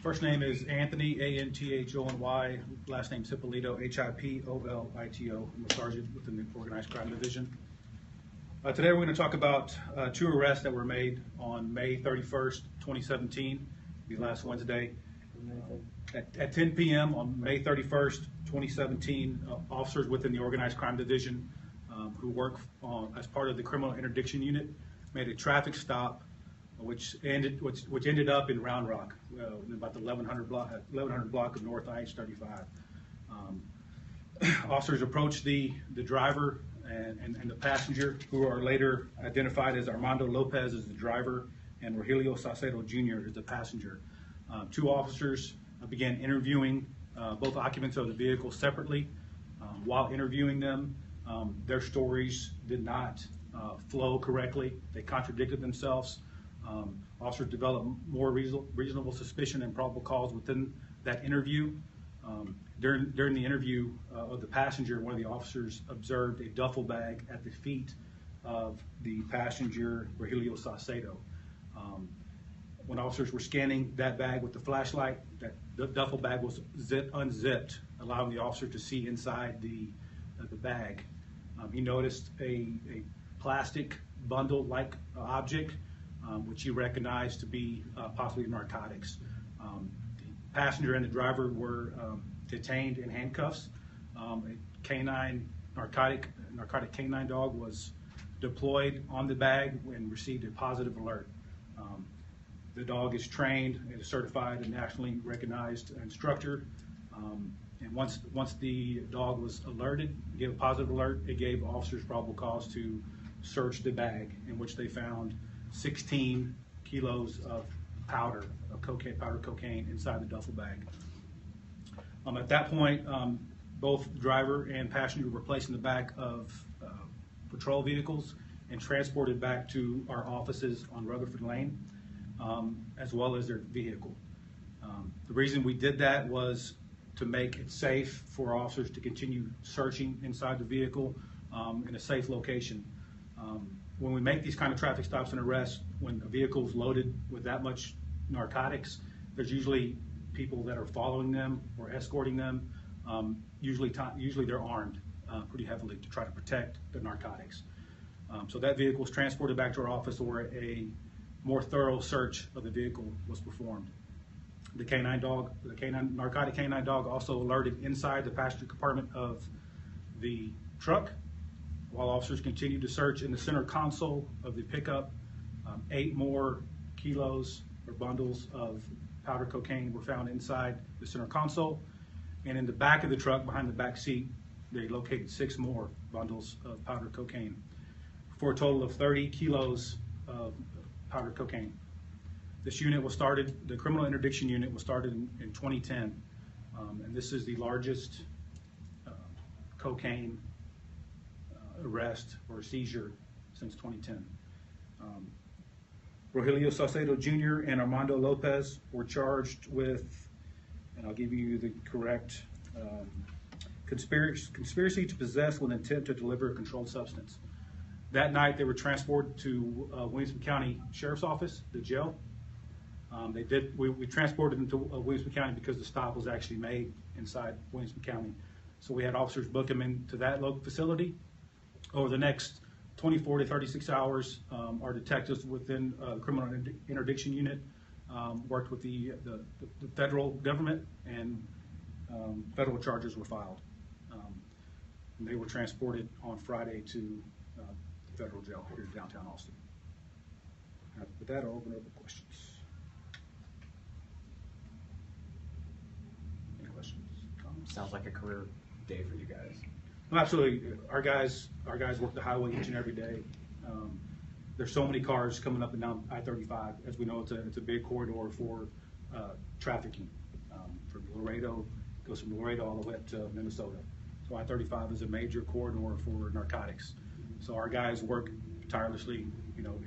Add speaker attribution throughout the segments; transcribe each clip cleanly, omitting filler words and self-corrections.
Speaker 1: First name is Anthony, A-N-T-H-O-N-Y. Last name Hipolito, H-I-P-O-L-I-T-O. I'm a sergeant within the Organized Crime Division. Today we're going to talk about two arrests that were made on May 31st, 2017, the last Wednesday. At 10 p.m. on May 31st, 2017, officers within the Organized Crime Division who work as part of the Criminal Interdiction Unit made a traffic stop which ended up in Round Rock, in about the 1100 block of North IH-35. Officers approached the driver and the passenger, who are later identified as Armando Lopez as the driver and Rogelio Saucedo Jr. as the passenger. Two officers began interviewing both occupants of the vehicle separately. While interviewing them, their stories did not flow correctly. They contradicted themselves. Officers developed more reasonable suspicion and probable cause within that interview. During the interview of the passenger, one of the officers observed a duffel bag at the feet of the passenger, Rogelio Saucedo. When officers were scanning that bag with the flashlight, the duffel bag was unzipped, allowing the officer to see inside the bag. He noticed a plastic bundle-like object, which he recognized to be possibly narcotics. The passenger and the driver were detained in handcuffs. A narcotic canine dog was deployed on the bag and received a positive alert. The dog is trained and is certified and nationally recognized instructor. And once the dog was alerted, gave a positive alert, it gave officers probable cause to search the bag, in which they found 16 kilos of powder cocaine inside the duffel bag. At that point, both driver and passenger were placed in the back of patrol vehicles and transported back to our offices on Rutherford Lane, as well as their vehicle. The reason we did that was to make it safe for officers to continue searching inside the vehicle in a safe location. When we make these kind of traffic stops and arrests, when a vehicle is loaded with that much narcotics, there's usually people that are following them or escorting them. Usually they're armed pretty heavily to try to protect the narcotics. So that vehicle was transported back to our office, where a more thorough search of the vehicle was performed. The narcotic canine dog also alerted inside the passenger compartment of the truck. While officers continued to search in the center console of the pickup, 8 more kilos or bundles of powder cocaine were found inside the center console. And in the back of the truck, behind the back seat, they located 6 more bundles of powder cocaine, for a total of 30 kilos of powder cocaine. This unit was started, the Criminal Interdiction Unit was started in 2010, and this is the largest cocaine arrest or seizure since 2010. Rogelio Saucedo Jr. and Armando Lopez were charged with, and I'll give you the correct, conspiracy to possess with intent to deliver a controlled substance. That night they were transported to Williamson County Sheriff's Office, the jail. We transported them to Williamson County because the stop was actually made inside Williamson County. So we had officers book them into that local facility. Over the next 24 to 36 hours, our detectives within the Criminal Interdiction Unit worked with the federal government, and federal charges were filed. And they were transported on Friday to the federal jail here in downtown Austin. With that, I'll open it up for questions. Any questions?
Speaker 2: Sounds like a career day for you guys.
Speaker 1: No, absolutely. Our guys work the highway each and every day. There's so many cars coming up and down I-35. As we know, it's a big corridor for trafficking. From Laredo, goes from Laredo all the way up to Minnesota. So I-35 is a major corridor for narcotics. So our guys work tirelessly,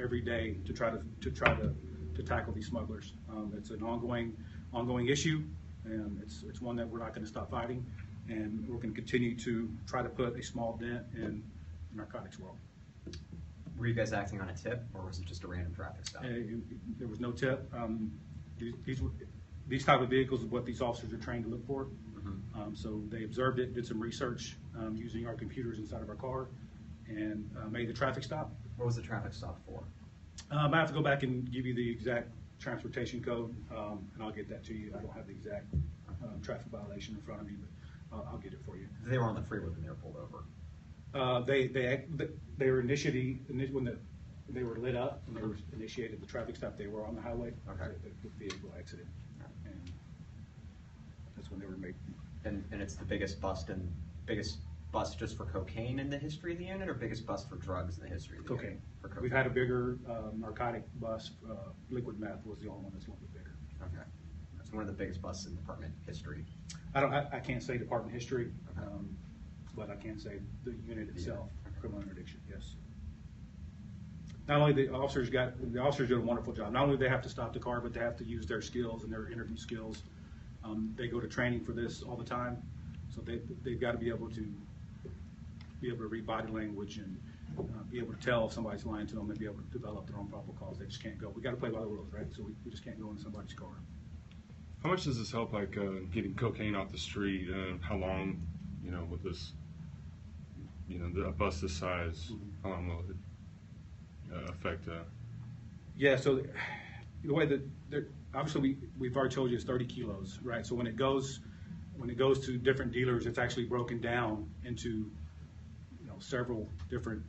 Speaker 1: every day to try to tackle these smugglers. It's an ongoing issue, and it's one that we're not going to stop fighting. And we're going to continue to try to put a small dent in the narcotics world.
Speaker 2: Were you guys acting on a tip, or was it just a random traffic stop?
Speaker 1: There was no tip. these type of vehicles is what these officers are trained to look for.
Speaker 2: Mm-hmm.
Speaker 1: So they observed it, did some research using our computers inside of our car, and made the traffic stop.
Speaker 2: What was the traffic stop for?
Speaker 1: I have to go back and give you the exact transportation code, and I'll get that to you. I don't have the exact traffic violation in front of me, but I'll get it for you.
Speaker 2: They were on the freeway when they were pulled over.
Speaker 1: They were initiated when they were lit up and they were initiated the traffic stop. They were on the highway.
Speaker 2: Okay.
Speaker 1: The vehicle exited, and that's when they were made.
Speaker 2: And it's the biggest bust just for cocaine in the history of the unit, or biggest bust for drugs in the history of the
Speaker 1: Cocaine.
Speaker 2: unit? For cocaine.
Speaker 1: We've had a bigger narcotic bust. Liquid meth was the only one that's a little bit bigger.
Speaker 2: Okay. That's one of the biggest busts in department history.
Speaker 1: I can't say department history,
Speaker 2: Okay.
Speaker 1: but I can say the unit itself,
Speaker 2: Okay.
Speaker 1: criminal interdiction, yes. Not only the officers did a wonderful job. Not only do they have to stop the car, but they have to use their skills and their interview skills. They go to training for this all the time, so they've got to be able to read body language and be able to tell if somebody's lying to them and be able to develop their own probable cause. They just can't go. We got to play by the rules, right? So we just can't go in somebody's car.
Speaker 3: How much does this help, like getting cocaine off the street? How long, with this, a bus this size, how long will it affect?
Speaker 1: Yeah. So the way that obviously we've already told you it's 30 kilos, right? So when it goes to different dealers, it's actually broken down into several different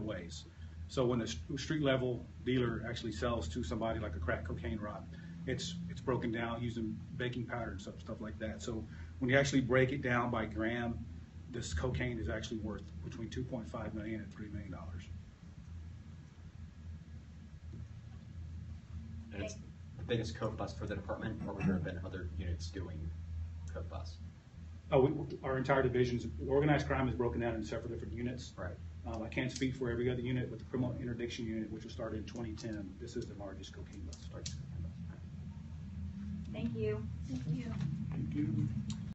Speaker 1: ways. So when the street level dealer actually sells to somebody like a crack cocaine rod, it's broken down using baking powder and stuff like that. So when you actually break it down by gram, this cocaine is actually worth between $2.5 million and $3 million.
Speaker 2: And it's the biggest coke bust for the department, or would there have been other units doing coke busts?
Speaker 1: Oh, our entire division's organized crime is broken down in several different units.
Speaker 2: Right.
Speaker 1: I can't speak for every other unit, but the criminal interdiction unit, which was started in 2010, this is the largest cocaine bust.
Speaker 4: Thank you.
Speaker 5: Thank you.
Speaker 1: Thank you.